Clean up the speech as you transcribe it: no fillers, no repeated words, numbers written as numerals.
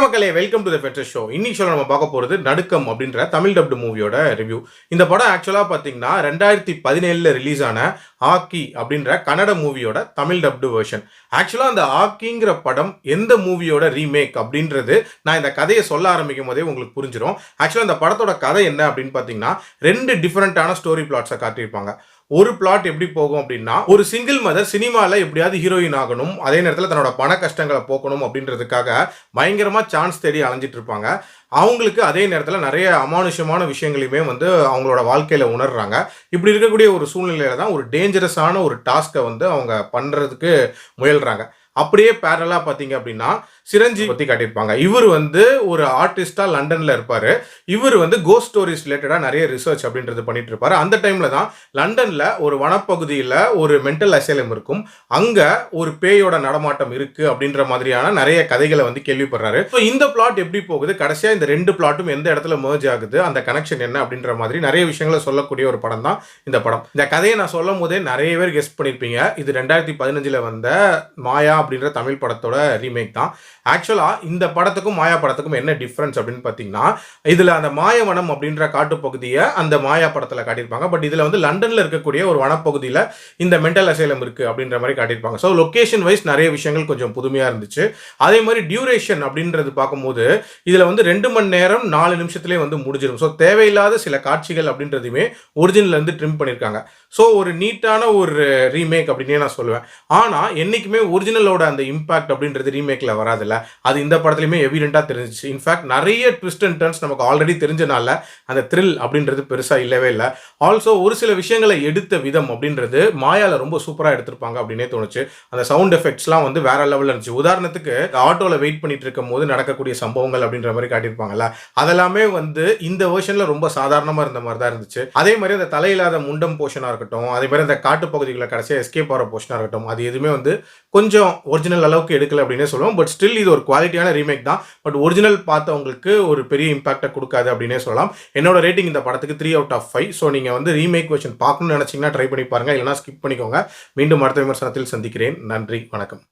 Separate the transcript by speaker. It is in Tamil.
Speaker 1: மக்களே, வெல்கம் டு தி ஃபெட்ரஸ் ஷோ. இன்னைக்கு ஷோல நம்ம பார்க்க போறது நடுக்கம் அப்படின்ற தமிழ் டப்டு மூவியோட ரிவ்யூ. இந்த படம் ஆக்சுவலா பாத்தீங்கன்னா 2017ல ரிலீஸ் ஆன ஆக்கி அப்படின்ற கன்னட மூவியோட தமிழ் டப்டு வெர்ஷன். ஆக்சுவலா அந்த ஆக்கிங்கிற படம் எந்த மூவியோட ரீமேக் அப்படின்றது நான் இந்த கதையை சொல்ல ஆரம்பிக்கும் போதே உங்களுக்கு புரிஞ்சிடும். ஆக்சுவலா இந்த படத்தோட கதை என்ன அப்படின்னு பாத்தீங்கன்னா 2 டிஃபரெண்டான ஸ்டோரி பிளாட்ஸை காட்டியிருப்பாங்க. ஒரு பிளாட் எப்படி போகும் அப்படின்னா, ஒரு சிங்கிள் மதர் சினிமாவில் எப்படியாவது ஹீரோயின் ஆகணும், அதே நேரத்தில் தன்னோட பண கஷ்டங்களை போக்கணும் அப்படின்றதுக்காக பயங்கரமா சான்ஸ் தேடி அலைஞ்சிட்டு இருப்பாங்க. அவங்களுக்கு அதே நேரத்தில் நிறைய அமானுஷமான விஷயங்களையுமே அவங்களோட வாழ்க்கையில உணர்றாங்க. இப்படி இருக்கக்கூடிய ஒரு சூழ்நிலையில தான் ஒரு டேஞ்சரஸான ஒரு டாஸ்கை அவங்க பண்றதுக்கு முயல்றாங்க. அப்படியே பேரலா பார்த்தீங்க அப்படின்னா சிரஞ்சீவி பற்றி காட்டியிருப்பாங்க. இவர் ஒரு ஆர்டிஸ்டா லண்டன்ல இருப்பாரு. இவர் கோஸ்ட் ஸ்டோரிஸ் ரிலேட்டடா நிறைய ரிசர்ச் அப்படின்றது பண்ணிட்டு இருப்பாரு. அந்த டைம்ல தான் லண்டன்ல ஒரு வனப்பகுதியில் ஒரு மென்டல் அசைலம் இருக்கும். அங்க ஒரு பேயோட நடமாட்டம் இருக்கு அப்படின்ற மாதிரியான நிறைய கதைகளை கேள்விப்படுறாரு. இந்த பிளாட் எப்படி போகுது, கடைசியா இந்த 2 பிளாட்டும் எந்த இடத்துல மர்ஜ் ஆகுது, அந்த கனெக்ஷன் என்ன அப்படின்ற மாதிரி நிறைய விஷயங்களை சொல்லக்கூடிய ஒரு படம் தான் இந்த படம். இந்த கதையை நான் சொல்லும் போதே நிறைய பேர் கெஸ்ட் பண்ணிருப்பீங்க. இது 2015ல வந்த மாயா அப்படின்ற தமிழ் படத்தோட ரீமேக் தான். ஆக்சுவலா இந்த படத்துக்கும் மாயா படத்துக்கும் என்ன டிஃபரன்ஸ் அப்படின்னு பார்த்தீங்கன்னா, இதுல அந்த மாயவனம் அப்படின்ற காட்டுப்பகுதியை அந்த மாயா படத்துல காட்டியிருப்பாங்க. பட் இதுல லண்டன்ல இருக்கக்கூடிய ஒரு வனப்பகுதியில் இந்த மென்டல் அசைலம் இருக்கு அப்படின்ற மாதிரி காட்டியிருப்பாங்க. ஸோ லொகேஷன் வைஸ் நிறைய விஷயங்கள் கொஞ்சம் புதுமையா இருந்துச்சு. அதே மாதிரி டியூரேஷன் அப்படின்றது பார்க்கும்போது இதுல 2 மணி நேரம் 4 நிமிஷத்துலேயே முடிஞ்சிடும். ஸோ தேவையில்லாத சில காட்சிகள் அப்படின்றதுமே ஒரிஜினல் ட்ரிம் பண்ணியிருக்காங்க. ஸோ ஒரு நீட்டான ஒரு ரீமேக் அப்படின்னே நான் சொல்லுவேன். ஆனால் என்னைக்குமே ஒரிஜினலோட அந்த இம்பாக்ட் அப்படின்றது ரீமேக்ல வராதுல்ல, அது இந்த படத்துலையுமே எவிடென்ட்டா தெரிஞ்சிச்சு. இன்ஃபேக்ட் நிறைய ட்விஸ்ட் அண்ட் டர்ன்ஸ் நமக்கு ஆல்ரெடி தெரிஞ்சனால அந்த த்ரில் அப்படின்றது பெருசா இல்லவே இல்லை. ஆல்சோ ஒரு சில விஷயங்களை எடுத்த விதம் அப்படின்றது மாயால ரொம்ப சூப்பரா எடுத்திருப்பாங்க அப்படின்னே தோணுச்சு. அந்த சவுண்ட் எஃபெக்ட்ஸ்லாம் வேற லெவலில் இருந்துச்சு. உதாரணத்துக்கு ஆட்டோல வெயிட் பண்ணிட்டு இருக்கும் போது நடக்கக்கூடிய சம்பவங்கள் அப்படின்ற மாதிரி காட்டியிருப்பாங்கல்ல, அதெல்லாமே இந்த வெர்ஷன்ல ரொம்ப சாதாரணமா இருந்த மாதிரி தான் இருந்துச்சு. அதே மாதிரி அந்த தலையில்லாத முண்டம் போர்ஷனா இருக்கட்டும், அதே மாதிரி அந்த காட்டு பகுதிகளை கடைசியாக எஸ்கேப் ஆகிற போர்ஷனா இருக்கட்டும், அது எதுவுமே கொஞ்சம் ஒரிஜினல் அளவுக்கு எடுக்கல அப்படின்னே சொல்லுவோம். பட் ஸ்டில் இது ஒரு குவாலிட்டியான ரீமேக் தான். பட் ஒரிஜினல் பார்த்தவங்களுக்கு ஒரு பெரிய இம்பாக்டை கொடுக்காது அப்படின்னே சொல்லலாம். என்னோட ரேட்டிங் இந்த படத்துக்கு 3 out of 5. ஸோ நீங்கள் ரீமேக் வெர்ஷன் பார்க்கணும்னு நினைச்சீங்கன்னா ட்ரை பண்ணி பாருங்க, இல்லைனா ஸ்கிப் பண்ணிக்கோங்க. மீண்டும் அடுத்த விமர்சனத்தில் சந்திக்கிறேன். நன்றி, வணக்கம்.